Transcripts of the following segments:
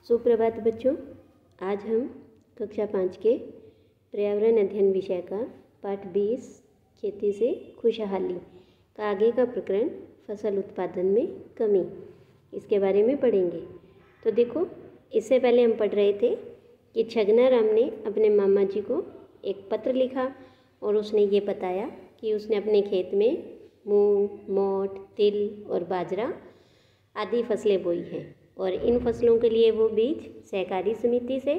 सुप्रभात बच्चों। आज हम कक्षा 5 के पर्यावरण अध्ययन विषय का पाठ 20 खेती से खुशहाली का आगे का प्रकरण फसल उत्पादन में कमी, इसके बारे में पढ़ेंगे। तो देखो, इससे पहले हम पढ़ रहे थे कि छगना राम ने अपने मामा जी को एक पत्र लिखा और उसने ये बताया कि उसने अपने खेत में मूंग, मोठ, तिल और बाजरा आदि फसलें बोई हैं और इन फसलों के लिए वो बीज सहकारी समिति से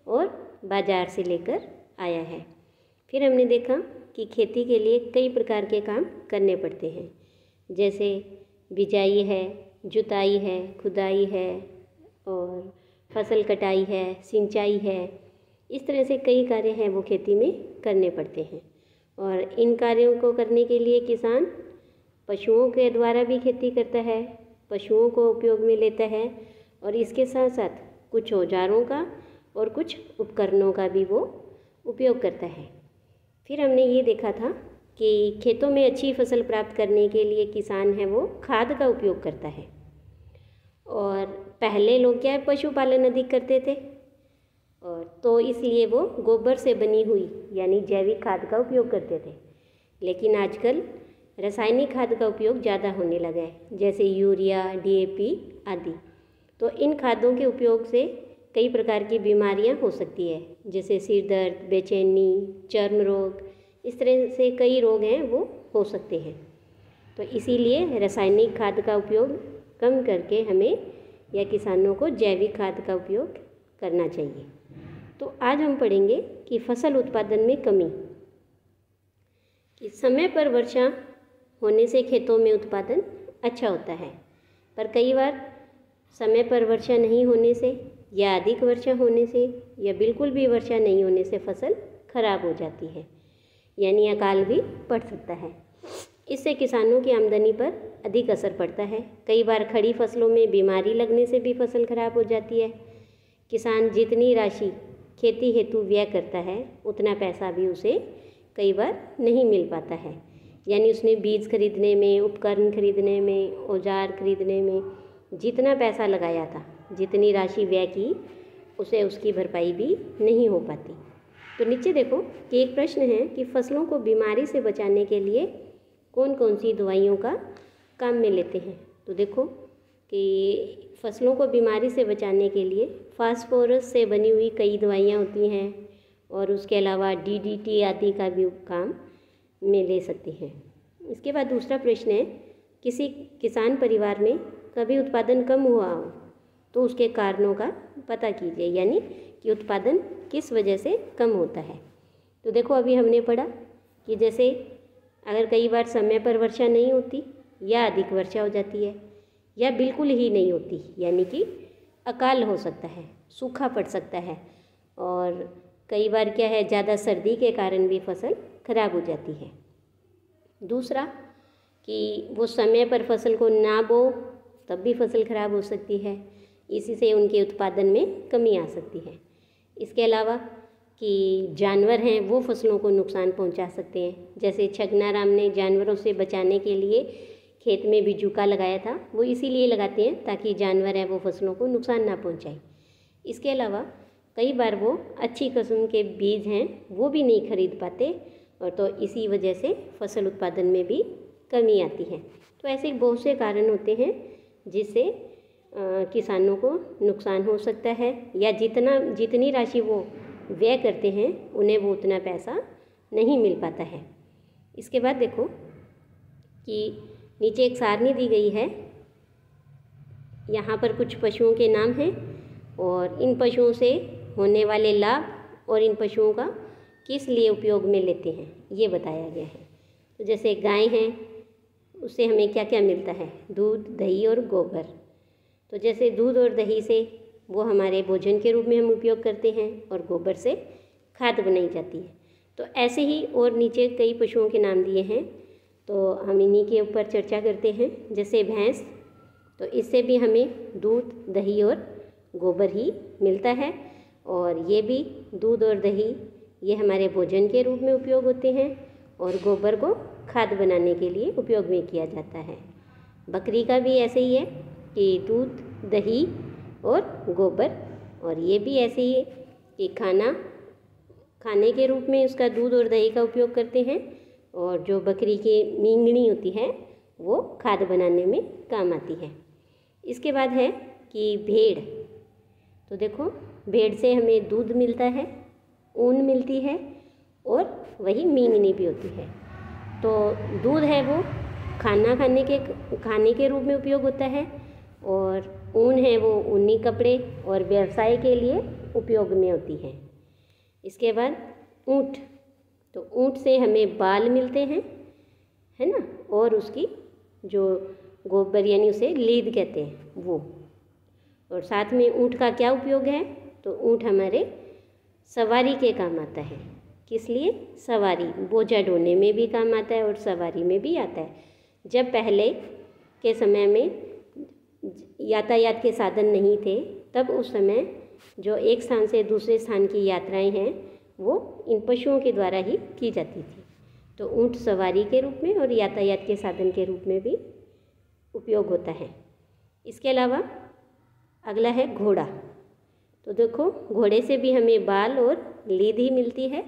और बाज़ार से लेकर आया है। फिर हमने देखा कि खेती के लिए कई प्रकार के काम करने पड़ते हैं, जैसे बिजाई है, जुताई है, खुदाई है और फसल कटाई है, सिंचाई है। इस तरह से कई कार्य हैं वो खेती में करने पड़ते हैं और इन कार्यों को करने के लिए किसान पशुओं के द्वारा भी खेती करता है, पशुओं को उपयोग में लेता है और इसके साथ साथ कुछ औजारों का और कुछ उपकरणों का भी वो उपयोग करता है। फिर हमने ये देखा था कि खेतों में अच्छी फसल प्राप्त करने के लिए किसान है वो खाद का उपयोग करता है और पहले लोग क्या है पशुपालन अधिक करते थे और तो इसलिए वो गोबर से बनी हुई यानी जैविक खाद का उपयोग करते थे। लेकिन आजकल रासायनिक खाद का उपयोग ज़्यादा होने लगा है, जैसे यूरिया, DAP आदि। तो इन खादों के उपयोग से कई प्रकार की बीमारियां हो सकती है, जैसे सिर दर्द, बेचैनी, चर्म रोग, इस तरह से कई रोग हैं वो हो सकते हैं। तो इसीलिए रासायनिक खाद का उपयोग कम करके हमें या किसानों को जैविक खाद का उपयोग करना चाहिए। तो आज हम पढ़ेंगे कि फसल उत्पादन में कमी। कि समय पर वर्षा होने से खेतों में उत्पादन अच्छा होता है, पर कई बार समय पर वर्षा नहीं होने से या अधिक वर्षा होने से या बिल्कुल भी वर्षा नहीं होने से फसल खराब हो जाती है, यानी अकाल भी पड़ सकता है। इससे किसानों की आमदनी पर अधिक असर पड़ता है। कई बार खड़ी फसलों में बीमारी लगने से भी फसल खराब हो जाती है। किसान जितनी राशि खेती हेतु व्यय करता है उतना पैसा भी उसे कई बार नहीं मिल पाता है, यानी उसने बीज खरीदने में, उपकरण खरीदने में, औजार खरीदने में जितना पैसा लगाया था, जितनी राशि व्यय की, उसे उसकी भरपाई भी नहीं हो पाती। तो नीचे देखो कि एक प्रश्न है कि फसलों को बीमारी से बचाने के लिए कौन कौन सी दवाइयों का काम में लेते हैं। तो देखो कि फसलों को बीमारी से बचाने के लिए फास्फोरस से बनी हुई कई दवाइयाँ होती हैं और उसके अलावा DDT आदि का भी काम में ले सकते हैं। इसके बाद दूसरा प्रश्न है, किसी किसान परिवार में कभी उत्पादन कम हुआ हो तो उसके कारणों का पता कीजिए, यानी कि उत्पादन किस वजह से कम होता है। तो देखो, अभी हमने पढ़ा कि जैसे अगर कई बार समय पर वर्षा नहीं होती या अधिक वर्षा हो जाती है या बिल्कुल ही नहीं होती, यानी कि अकाल हो सकता है, सूखा पड़ सकता है और कई बार क्या है ज़्यादा सर्दी के कारण भी फसल खराब हो जाती है। दूसरा कि वो समय पर फसल को ना बो तब भी फसल खराब हो सकती है, इसी से उनके उत्पादन में कमी आ सकती है। इसके अलावा कि जानवर हैं वो फसलों को नुकसान पहुंचा सकते हैं, जैसे छगना राम ने जानवरों से बचाने के लिए खेत में बिजुका लगाया था, वो इसीलिए लगाते हैं ताकि जानवर है वो फसलों को नुकसान ना पहुंचाए। इसके अलावा कई बार वो अच्छी किस्म के बीज हैं वो भी नहीं खरीद पाते और तो इसी वजह से फसल उत्पादन में भी कमी आती है। तो ऐसे बहुत से कारण होते हैं जिससे किसानों को नुकसान हो सकता है या जितनी राशि वो व्यय करते हैं उन्हें वो उतना पैसा नहीं मिल पाता है। इसके बाद देखो कि नीचे एक सारणी दी गई है, यहाँ पर कुछ पशुओं के नाम हैं और इन पशुओं से होने वाले लाभ और इन पशुओं का किस लिए उपयोग में लेते हैं ये बताया गया है। तो जैसे गाय हैं, उससे हमें क्या क्या मिलता है, दूध, दही और गोबर। तो जैसे दूध और दही से वो हमारे भोजन के रूप में हम उपयोग करते हैं और गोबर से खाद बनाई जाती है। तो ऐसे ही और नीचे कई पशुओं के नाम दिए हैं, तो हम इन्हीं के ऊपर चर्चा करते हैं। जैसे भैंस, तो इससे भी हमें दूध, दही और गोबर ही मिलता है और ये भी दूध और दही ये हमारे भोजन के रूप में उपयोग होते हैं और गोबर को खाद बनाने के लिए उपयोग में किया जाता है। बकरी का भी ऐसे ही है कि दूध, दही और गोबर और ये भी ऐसे ही है कि खाने के रूप में उसका दूध और दही का उपयोग करते हैं, और जो बकरी की मींगनी होती है वो खाद बनाने में काम आती है। इसके बाद है कि भेड़। तो देखो, भेड़ से हमें दूध मिलता है, ऊन मिलती है और वही मींगनी भी होती है। तो दूध है वो खाने के रूप में उपयोग होता है, और ऊन है वो ऊनी कपड़े और व्यवसाय के लिए उपयोग में होती है। इसके बाद ऊँट। तो ऊँट से हमें बाल मिलते हैं, है ना, और उसकी जो गोबर यानी उसे लीद कहते हैं वो। और साथ में ऊँट का क्या उपयोग है, तो ऊँट हमारे सवारी के काम आता है। किस लिए? सवारी, बोझा ढोने में भी काम आता है और सवारी में भी आता है। जब पहले के समय में यातायात के साधन नहीं थे, तब उस समय जो एक स्थान से दूसरे स्थान की यात्राएं हैं वो इन पशुओं के द्वारा ही की जाती थी। तो ऊँट सवारी के रूप में और यातायात के साधन के रूप में भी उपयोग होता है। इसके अलावा अगला है घोड़ा। तो देखो, घोड़े से भी हमें बाल और लीद ही मिलती है,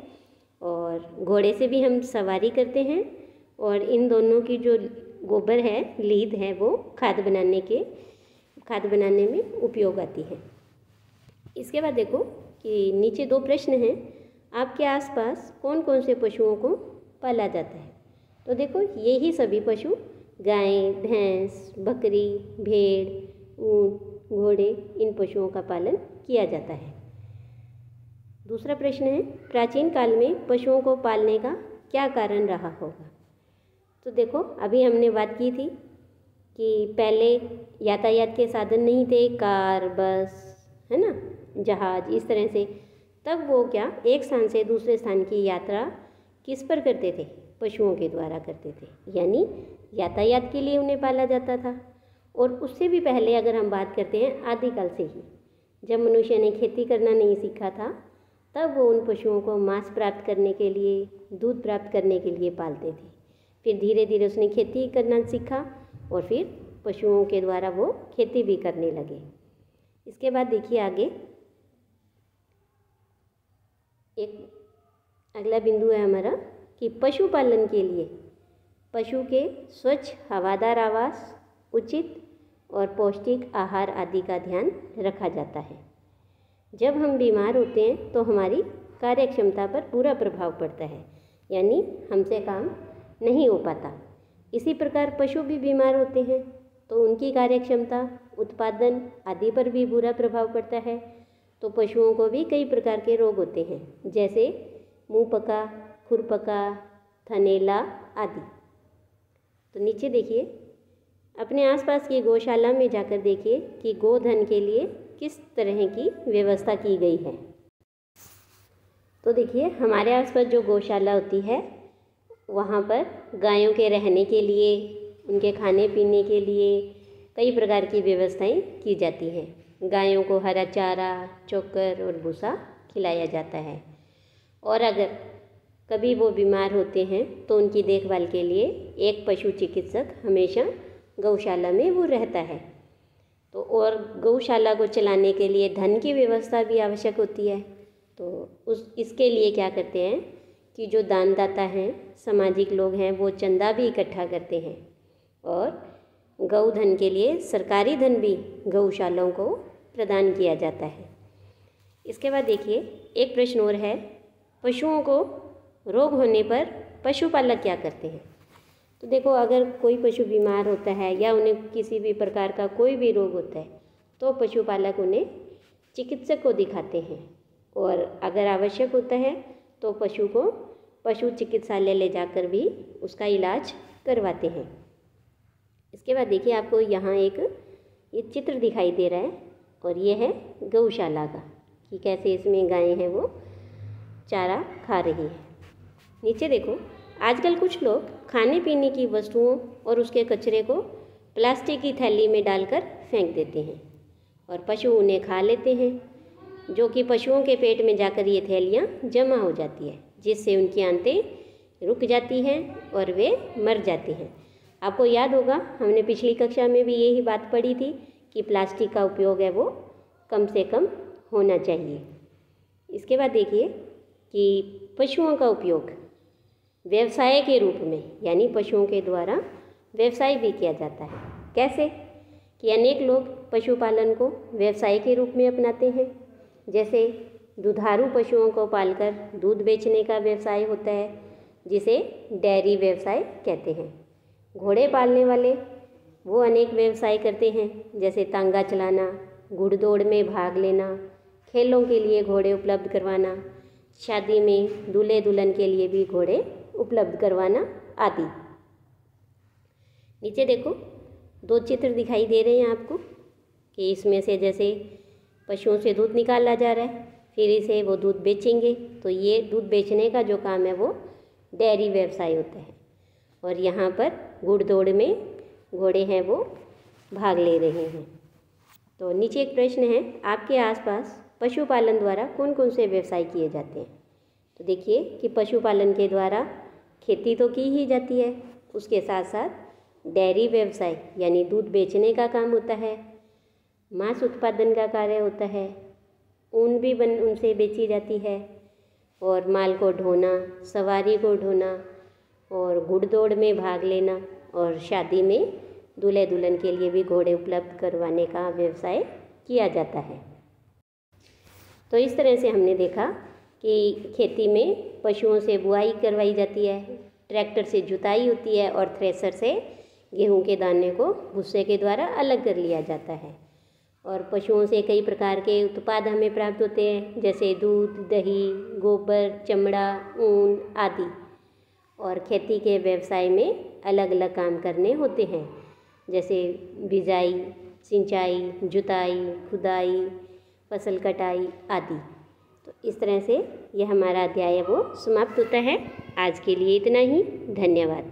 और घोड़े से भी हम सवारी करते हैं, और इन दोनों की जो गोबर है, लीद है, वो खाद बनाने में उपयोग आती है। इसके बाद देखो कि नीचे 2 प्रश्न हैं। आपके आसपास कौन कौन से पशुओं को पाला जाता है? तो देखो, ये ही सभी पशु गाय, भैंस, बकरी, भेड़, ऊँट, घोड़े, इन पशुओं का पालन किया जाता है। दूसरा प्रश्न है, प्राचीन काल में पशुओं को पालने का क्या कारण रहा होगा? तो देखो, अभी हमने बात की थी कि पहले यातायात के साधन नहीं थे, कार, बस, है ना, जहाज, इस तरह से। तब वो क्या, एक स्थान से दूसरे स्थान की यात्रा किस पर करते थे? पशुओं के द्वारा करते थे, यानी यातायात के लिए उन्हें पाला जाता था। और उससे भी पहले अगर हम बात करते हैं आदिकाल से ही, जब मनुष्य ने खेती करना नहीं सीखा था, तब वो उन पशुओं को मांस प्राप्त करने के लिए, दूध प्राप्त करने के लिए पालते थे। फिर धीरे धीरे उसने खेती करना सीखा और फिर पशुओं के द्वारा वो खेती भी करने लगे। इसके बाद देखिए आगे, एक अगला बिंदु है हमारा कि पशुपालन के लिए पशु के स्वच्छ हवादार आवास, उचित और पौष्टिक आहार आदि का ध्यान रखा जाता है। जब हम बीमार होते हैं तो हमारी कार्यक्षमता पर बुरा प्रभाव पड़ता है, यानी हमसे काम नहीं हो पाता। इसी प्रकार पशु भी बीमार होते हैं तो उनकी कार्यक्षमता, उत्पादन आदि पर भी बुरा प्रभाव पड़ता है। तो पशुओं को भी कई प्रकार के रोग होते हैं, जैसे मुंह पका, खुरपका, थनैला आदि। तो नीचे देखिए, अपने आसपास की गौशाला में जाकर देखिए कि गोधन के लिए किस तरह की व्यवस्था की गई है। तो देखिए, हमारे आसपास जो गौशाला होती है वहाँ पर गायों के रहने के लिए, उनके खाने पीने के लिए कई प्रकार की व्यवस्थाएं की जाती हैं। गायों को हरा चारा, चोकर और भूसा खिलाया जाता है। और अगर कभी वो बीमार होते हैं तो उनकी देखभाल के लिए एक पशु चिकित्सक हमेशा गौशाला में वो रहता है। तो और गौशाला को चलाने के लिए धन की व्यवस्था भी आवश्यक होती है। तो इसके लिए क्या करते हैं कि जो दानदाता हैं, सामाजिक लोग हैं, वो चंदा भी इकट्ठा करते हैं, और गौधन के लिए सरकारी धन भी गौशालाओं को प्रदान किया जाता है। इसके बाद देखिए, एक प्रश्न और है, पशुओं को रोग होने पर पशुपालक क्या करते हैं? तो देखो, अगर कोई पशु बीमार होता है या उन्हें किसी भी प्रकार का कोई भी रोग होता है तो पशुपालक उन्हें चिकित्सक को दिखाते हैं, और अगर आवश्यक होता है तो पशु को पशु चिकित्सालय ले जाकर भी उसका इलाज करवाते हैं। इसके बाद देखिए, आपको यहाँ ये चित्र दिखाई दे रहा है, और ये है गौशाला का, कि कैसे इसमें गायें हैं वो चारा खा रही है। नीचे देखो, आजकल कुछ लोग खाने पीने की वस्तुओं और उसके कचरे को प्लास्टिक की थैली में डालकर फेंक देते हैं, और पशु उन्हें खा लेते हैं, जो कि पशुओं के पेट में जाकर ये थैलियाँ जमा हो जाती है, जिससे उनकी आंतें रुक जाती हैं और वे मर जाते हैं। आपको याद होगा, हमने पिछली कक्षा में भी यही बात पढ़ी थी कि प्लास्टिक का उपयोग है वो कम से कम होना चाहिए। इसके बाद देखिए कि पशुओं का उपयोग व्यवसाय के रूप में यानी पशुओं के द्वारा व्यवसाय भी किया जाता है। कैसे कि अनेक लोग पशुपालन को व्यवसाय के रूप में अपनाते हैं। जैसे दुधारू पशुओं को पालकर दूध बेचने का व्यवसाय होता है, जिसे डेयरी व्यवसाय कहते हैं। घोड़े पालने वाले वो अनेक व्यवसाय करते हैं, जैसे तांगा चलाना, घुड़दौड़ में भाग लेना, खेलों के लिए घोड़े उपलब्ध करवाना, शादी में दूल्हे दुल्हन के लिए भी घोड़े उपलब्ध करवाना आदि। नीचे देखो 2 चित्र दिखाई दे रहे हैं आपको कि इसमें से जैसे पशुओं से दूध निकाला जा रहा है, फिर इसे वो दूध बेचेंगे, तो ये दूध बेचने का जो काम है वो डेयरी व्यवसाय होता है। और यहाँ पर घुड़दौड़ में घोड़े हैं वो भाग ले रहे हैं। तो नीचे एक प्रश्न है, आपके आसपास पशुपालन द्वारा कौन कौन से व्यवसाय किए जाते हैं? तो देखिए कि पशुपालन के द्वारा खेती तो की ही जाती है, उसके साथ साथ डेयरी व्यवसाय यानी दूध बेचने का काम होता है, मांस उत्पादन का कार्य होता है, ऊन भी उनसे बेची जाती है, और माल को ढोना, सवारी को ढोना, और घुड़दौड़ में भाग लेना, और शादी में दूल्हे दुल्हन के लिए भी घोड़े उपलब्ध करवाने का व्यवसाय किया जाता है। तो इस तरह से हमने देखा कि खेती में पशुओं से बुआई करवाई जाती है, ट्रैक्टर से जुताई होती है, और थ्रेसर से गेहूं के दाने को भूसे के द्वारा अलग कर लिया जाता है। और पशुओं से कई प्रकार के उत्पाद हमें प्राप्त होते हैं, जैसे दूध, दही, गोबर, चमड़ा, ऊन आदि। और खेती के व्यवसाय में अलग अलग काम करने होते हैं, जैसे बिजाई, सिंचाई, जुताई, खुदाई, फसल कटाई आदि। तो इस तरह से यह हमारा अध्याय वो समाप्त होता है। आज के लिए इतना ही। धन्यवाद।